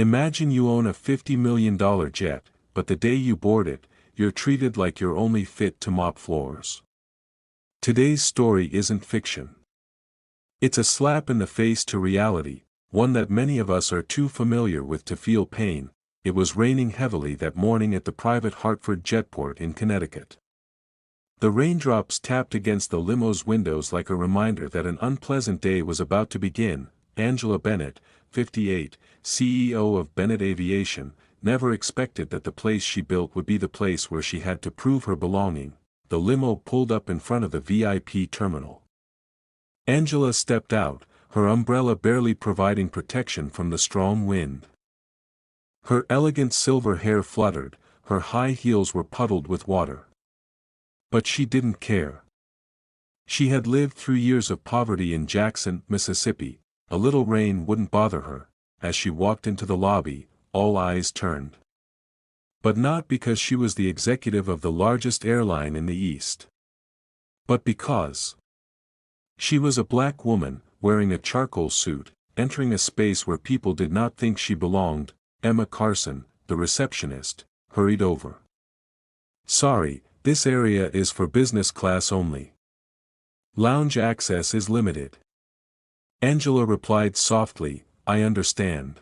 Imagine you own a $50 million jet, but the day you board it, you're treated like you're only fit to mop floors. Today's story isn't fiction. It's a slap in the face to reality, one that many of us are too familiar with to feel pain. It was raining heavily that morning at the private Hartford jetport in Connecticut. The raindrops tapped against the limo's windows like a reminder that an unpleasant day was about to begin. Angela Bennett, 58, CEO of Bennett Aviation, never expected that the place she built would be the place where she had to prove her belonging. The limo pulled up in front of the VIP terminal. Angela stepped out, her umbrella barely providing protection from the strong wind. Her elegant silver hair fluttered, her high heels were puddled with water. But she didn't care. She had lived through years of poverty in Jackson, Mississippi. A little rain wouldn't bother her. As she walked into the lobby, all eyes turned. But not because she was the executive of the largest airline in the East. But because she was a black woman, wearing a charcoal suit, entering a space where people did not think she belonged. Emma Carson, the receptionist, hurried over. "Sorry, this area is for business class only. Lounge access is limited." Angela replied softly, "I understand.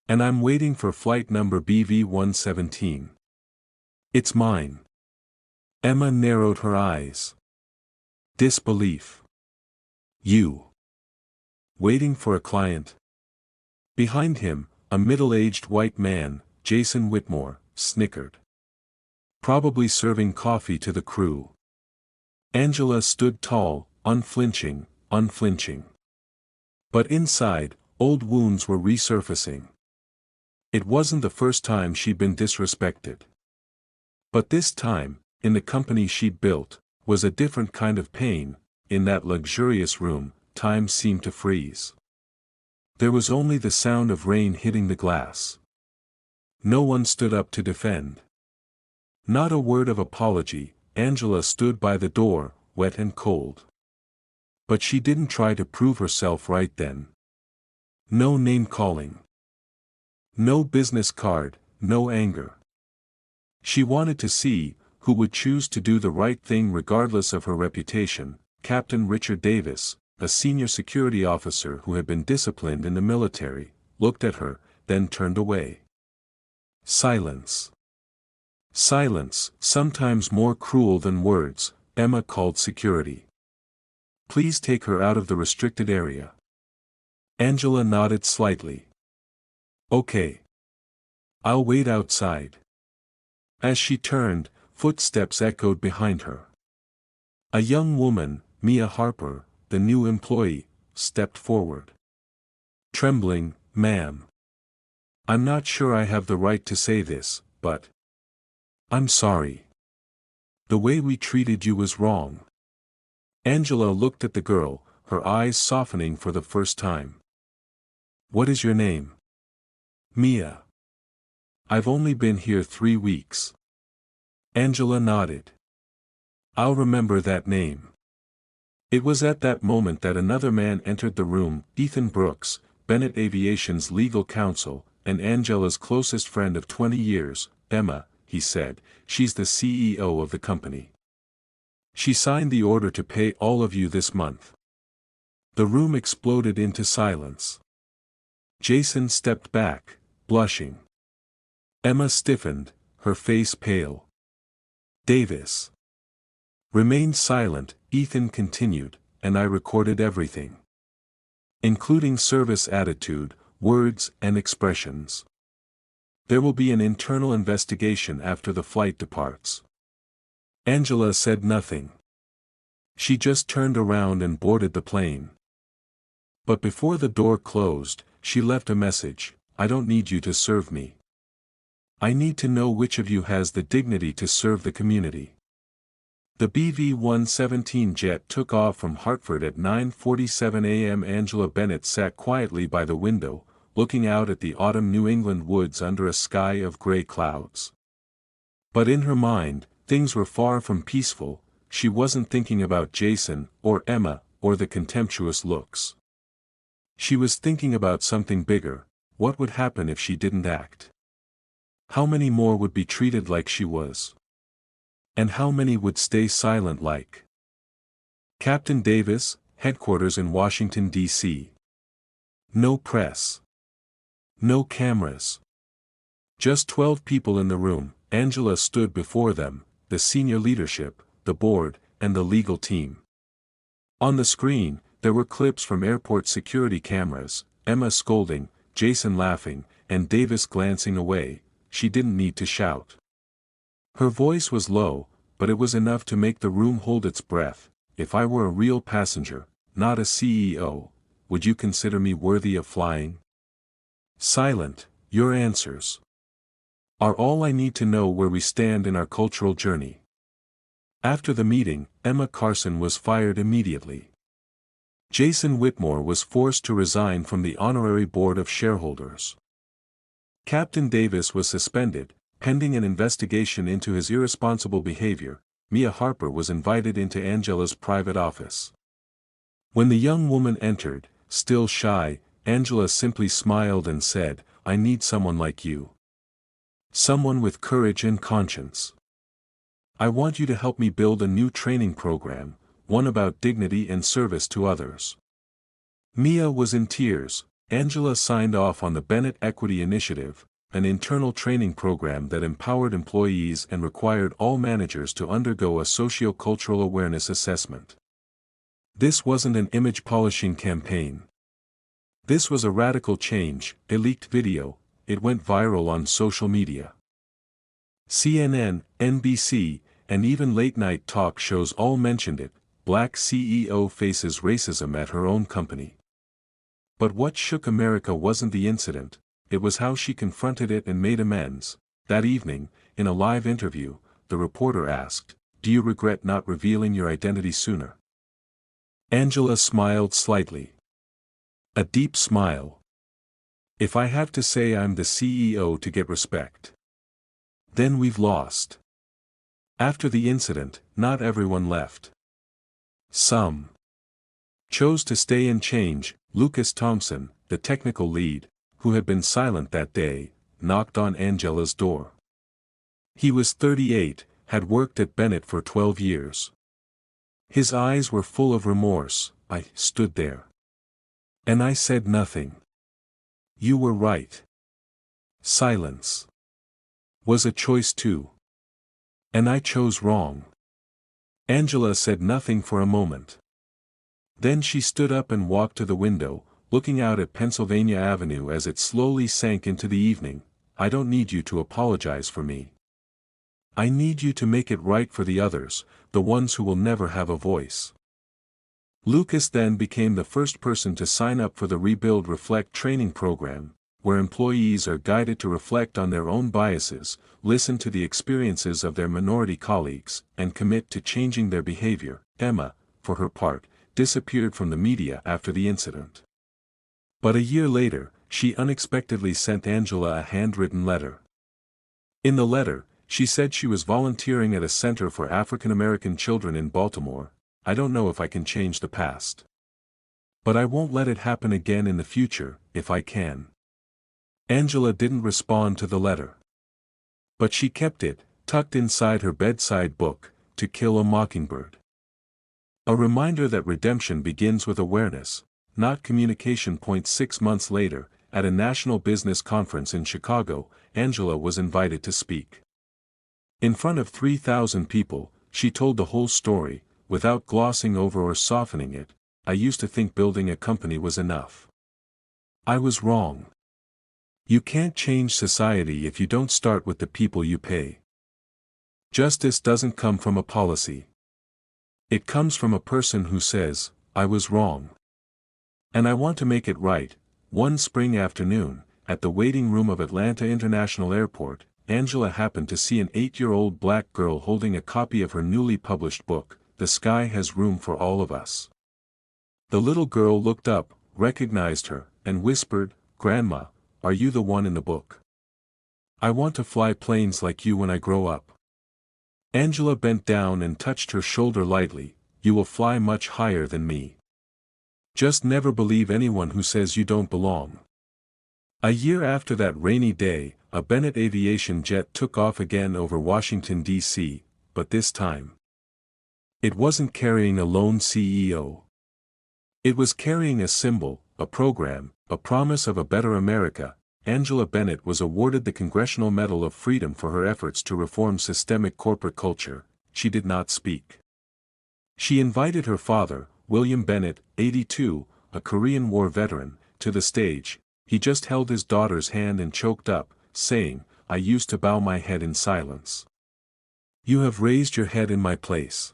And I'm waiting for flight number BV-117. It's mine." Emma narrowed her eyes. Disbelief. "You? Waiting for a client?" Behind him, a middle-aged white man, Jason Whitmore, snickered. "Probably serving coffee to the crew." Angela stood tall, unflinching. But inside, old wounds were resurfacing. It wasn't the first time she'd been disrespected. But this time, in the company she'd built, was a different kind of pain. In that luxurious room, time seemed to freeze. There was only the sound of rain hitting the glass. No one stood up to defend. Not a word of apology. Angela stood by the door, wet and cold. But she didn't try to prove herself right then. No name-calling. No business card, no anger. She wanted to see who would choose to do the right thing regardless of her reputation. Captain Richard Davis, a senior security officer who had been disciplined in the military, looked at her, then turned away. Silence. Silence, sometimes more cruel than words. Emma called security. "Please take her out of the restricted area." Angela nodded slightly. "Okay. I'll wait outside." As she turned, footsteps echoed behind her. A young woman, Mia Harper, the new employee, stepped forward. Trembling, "Ma'am. I'm not sure I have the right to say this, but I'm sorry. The way we treated you was wrong." Angela looked at the girl, her eyes softening for the first time. "What is your name?" "Mia. I've only been here 3 weeks." Angela nodded. "I'll remember that name." It was at that moment that another man entered the room, Ethan Brooks, Bennett Aviation's legal counsel, and Angela's closest friend of 20 years. "Emma," he said, "she's the CEO of the company. She signed the order to pay all of you this month." The room exploded into silence. Jason stepped back, blushing. Emma stiffened, her face pale. Davis remained silent. Ethan continued, "And I recorded everything. Including service attitude, words and expressions. There will be an internal investigation after the flight departs." Angela said nothing. She just turned around and boarded the plane. But before the door closed, she left a message: "I don't need you to serve me. I need to know which of you has the dignity to serve the community." The BV-117 jet took off from Hartford at 9:47 a.m. Angela Bennett sat quietly by the window, looking out at the autumn New England woods under a sky of gray clouds. But in her mind, things were far from peaceful. She wasn't thinking about Jason, or Emma, or the contemptuous looks. She was thinking about something bigger. What would happen if she didn't act? How many more would be treated like she was? And how many would stay silent like Captain Davis, headquarters in Washington, D.C. No press. No cameras. Just 12 people in the room. Angela stood before them, the senior leadership, the board, and the legal team. On the screen, there were clips from airport security cameras, Emma scolding, Jason laughing, and Davis glancing away. She didn't need to shout. Her voice was low, but it was enough to make the room hold its breath. If I were a real passenger, not a CEO, would you consider me worthy of flying? Silent, your answers are all I need to know where we stand in our cultural journey. After the meeting, Emma Carson was fired immediately. Jason Whitmore was forced to resign from the honorary board of shareholders. Captain Davis was suspended, pending an investigation into his irresponsible behavior. Mia Harper was invited into Angela's private office. When the young woman entered, still shy, Angela simply smiled and said, "I need someone like you. Someone with courage and conscience. I want you to help me build a new training program, one about dignity and service to others." Mia was in tears. Angela signed off on the Bennett Equity Initiative, an internal training program that empowered employees and required all managers to undergo a socio-cultural awareness assessment. This wasn't an image polishing campaign. This was a radical change. A leaked video, it went viral on social media. CNN, NBC, and even late-night talk shows all mentioned it. Black CEO faces racism at her own company. But what shook America wasn't the incident, it was how she confronted it and made amends. That evening, in a live interview, the reporter asked, "Do you regret not revealing your identity sooner?" Angela smiled slightly. A deep smile. "If I have to say I'm the CEO to get respect, then we've lost." After the incident, not everyone left. Some chose to stay and change. Lucas Thompson, the technical lead, who had been silent that day, knocked on Angela's door. He was 38, had worked at Bennett for 12 years. His eyes were full of remorse. "I stood there. And I said nothing. You were right. Silence was a choice too. And I chose wrong." Angela said nothing for a moment. Then she stood up and walked to the window, looking out at Pennsylvania Avenue as it slowly sank into the evening. "I don't need you to apologize for me. I need you to make it right for the others, the ones who will never have a voice." Lucas then became the first person to sign up for the Rebuild Reflect training program, where employees are guided to reflect on their own biases, listen to the experiences of their minority colleagues, and commit to changing their behavior. Emma, for her part, disappeared from the media after the incident. But a year later, she unexpectedly sent Angela a handwritten letter. In the letter, she said she was volunteering at a center for African American children in Baltimore. "I don't know if I can change the past, but I won't let it happen again in the future, if I can." Angela didn't respond to the letter. But she kept it, tucked inside her bedside book, To Kill a Mockingbird. A reminder that redemption begins with awareness, not communication. 6 months later, at a national business conference in Chicago, Angela was invited to speak. In front of 3,000 people, she told the whole story, without glossing over or softening it. "I used to think building a company was enough. I was wrong. You can't change society if you don't start with the people you pay. Justice doesn't come from a policy. It comes from a person who says, 'I was wrong. And I want to make it right.'" One spring afternoon, at the waiting room of Atlanta International Airport, Angela happened to see an 8-year-old black girl holding a copy of her newly published book, The Sky Has Room for All of Us. The little girl looked up, recognized her, and whispered, "Grandma, are you the one in the book? I want to fly planes like you when I grow up." Angela bent down and touched her shoulder lightly. "You will fly much higher than me. Just never believe anyone who says you don't belong." A year after that rainy day, a Bennett aviation jet took off again over Washington, D.C., but this time, it wasn't carrying a lone CEO. It was carrying a symbol, a program, a promise of a better America. Angela Bennett was awarded the Congressional Medal of Freedom for her efforts to reform systemic corporate culture. She did not speak. She invited her father, William Bennett, 82, a Korean War veteran, to the stage. He just held his daughter's hand and choked up, saying, "I used to bow my head in silence. You have raised your head in my place.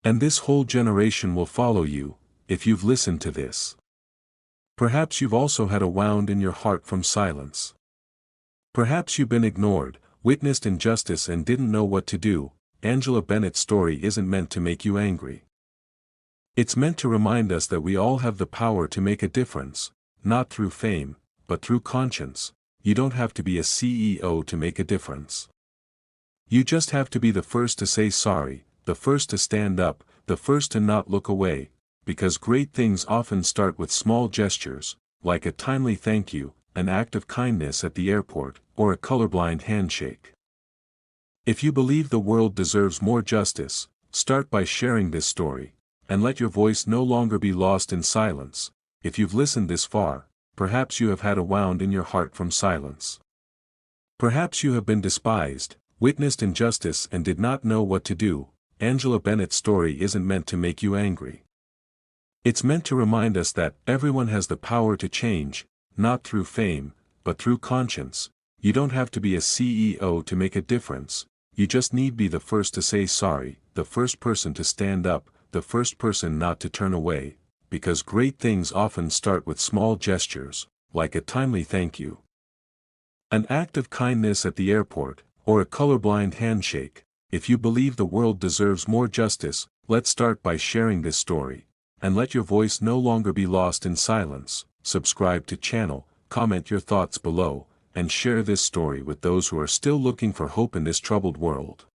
And this whole generation will follow you, if you've listened to this. Perhaps you've also had a wound in your heart from silence. Perhaps you've been ignored, witnessed injustice and didn't know what to do." Angela Bennett's story isn't meant to make you angry. It's meant to remind us that we all have the power to make a difference, not through fame, but through conscience. You don't have to be a CEO to make a difference. You just have to be the first to say sorry, the first to stand up, the first to not look away, because great things often start with small gestures, like a timely thank you, an act of kindness at the airport, or a colorblind handshake. If you believe the world deserves more justice, start by sharing this story, and let your voice no longer be lost in silence. If you've listened this far, perhaps you have had a wound in your heart from silence. Perhaps you have been despised, witnessed injustice and did not know what to do. Angela Bennett's story isn't meant to make you angry. It's meant to remind us that everyone has the power to change, not through fame, but through conscience. You don't have to be a CEO to make a difference. You just need to be the first to say sorry, the first person to stand up, the first person not to turn away, because great things often start with small gestures, like a timely thank you, an act of kindness at the airport, or a colorblind handshake. If you believe the world deserves more justice, let's start by sharing this story, and let your voice no longer be lost in silence. Subscribe to channel, comment your thoughts below, and share this story with those who are still looking for hope in this troubled world.